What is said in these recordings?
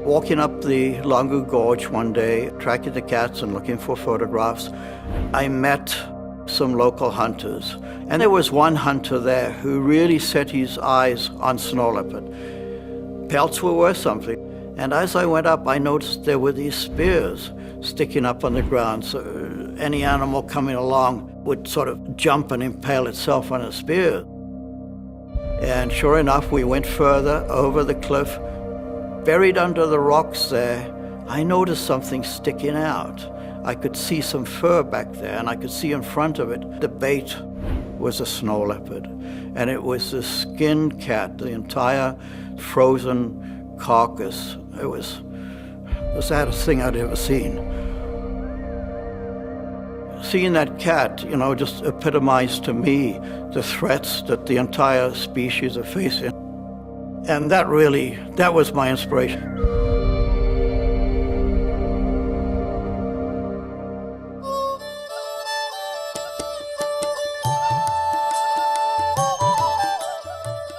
Walking up the Longu Gorge one day, tracking the cats and looking for photographs, I met some local hunters. And there was one hunter there who really set his eyes on snow leopard. Pelts were worth something. And as I went up, I noticed there were these spears sticking up on the ground. So any animal coming along would sort of jump and impale itself on a spear. And sure enough, we went further over the cliff. Buried under the rocks there, I noticed something sticking out. I could see some fur back there, and I could see in front of it the bait was a snow leopard. And it was the skinned cat, the entire frozen carcass. It was the saddest thing I'd ever seen. Seeing that cat, just epitomized to me the threats that the entire species are facing. And that was my inspiration.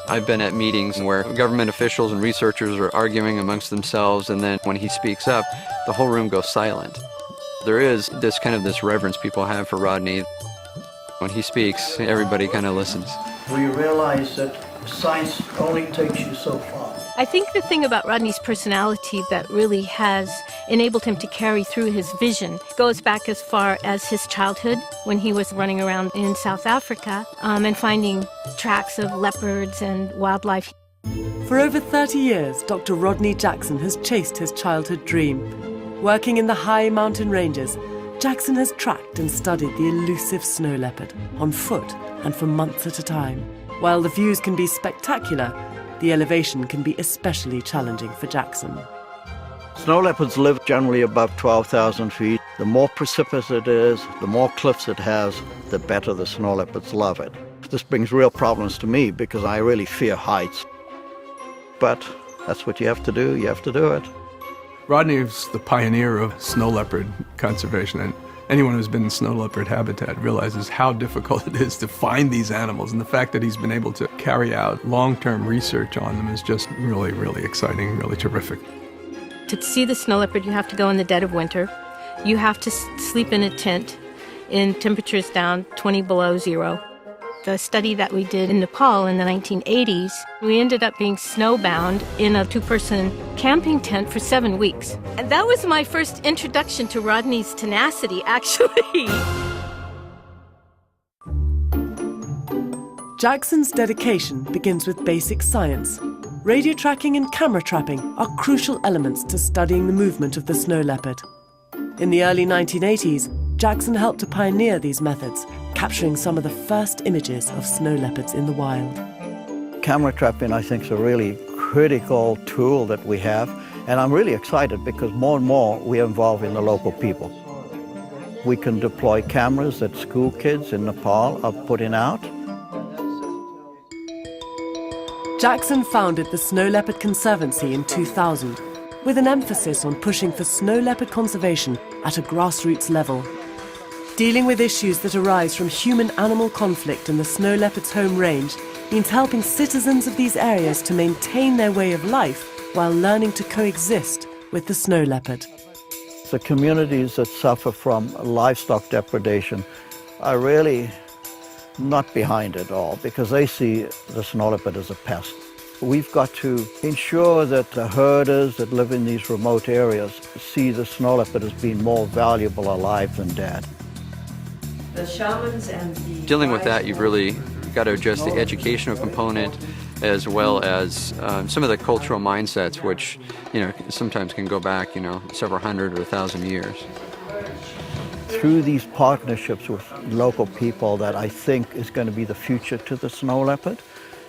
I've been at meetings where government officials and researchers are arguing amongst themselves, and then when he speaks up, the whole room goes silent. There is this reverence people have for Rodney. When he speaks, everybody kind of listens. We realize that science only takes you so far. I think the thing about Rodney's personality that really has enabled him to carry through his vision goes back as far as his childhood when he was running around in South Africa and finding tracks of leopards and wildlife. For over 30 years, Dr. Rodney Jackson has chased his childhood dream. Working in the high mountain ranges, Jackson has tracked and studied the elusive snow leopard on foot and for months at a time. While the views can be spectacular, the elevation can be especially challenging for Jackson. Snow leopards live generally above 12,000 feet. The more precipitous it is, the more cliffs it has, the better the snow leopards love it. This brings real problems to me because I really fear heights. But that's what you have to do. You have to do it. Rodney is the pioneer of snow leopard conservation, and anyone who's been in snow leopard habitat realizes how difficult it is to find these animals, and the fact that he's been able to carry out long-term research on them is just really, really exciting, really terrific. To see the snow leopard, you have to go in the dead of winter. You have to sleep in a tent in temperatures down 20 below zero. The study that we did in Nepal in the 1980s, we ended up being snowbound in a two-person camping tent for 7 weeks. And that was my first introduction to Rodney's tenacity, actually. Jackson's dedication begins with basic science. Radio tracking and camera trapping are crucial elements to studying the movement of the snow leopard. In the early 1980s, Jackson helped to pioneer these methods, capturing some of the first images of snow leopards in the wild. Camera trapping, I think, is a really critical tool that we have, and I'm really excited because more and more we are involving the local people. We can deploy cameras that school kids in Nepal are putting out. Jackson founded the Snow Leopard Conservancy in 2000, with an emphasis on pushing for snow leopard conservation at a grassroots level. Dealing with issues that arise from human-animal conflict in the snow leopard's home range means helping citizens of these areas to maintain their way of life while learning to coexist with the snow leopard. The communities that suffer from livestock depredation are really not behind it all because they see the snow leopard as a pest. We've got to ensure that the herders that live in these remote areas see the snow leopard as being more valuable alive than dead. The shamans and the... Dealing with that, you've really got to address the educational component as well as some of the cultural mindsets, which, sometimes can go back, several hundred or 1,000 years. Through these partnerships with local people that I think is going to be the future to the snow leopard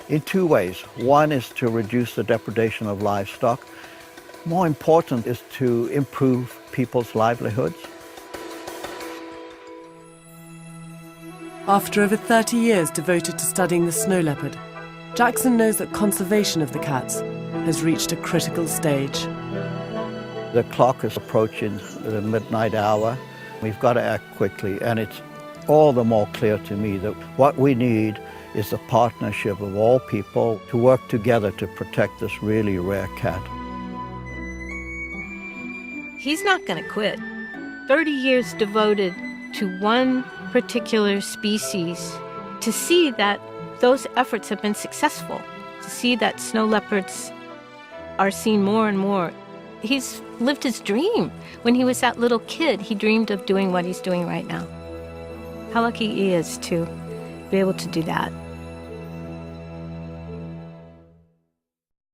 in two ways. One is to reduce the depredation of livestock. More important is to improve people's livelihoods. After over 30 years devoted to studying the snow leopard, Jackson knows that conservation of the cats has reached a critical stage. The clock is approaching the midnight hour. We've got to act quickly, and it's all the more clear to me that what we need is the partnership of all people to work together to protect this really rare cat. He's not going to quit. 30 years devoted to one particular species, to see that those efforts have been successful, to see that snow leopards are seen more and more. He's lived his dream. When he was that little kid, he dreamed of doing what he's doing right now. How lucky he is to be able to do that.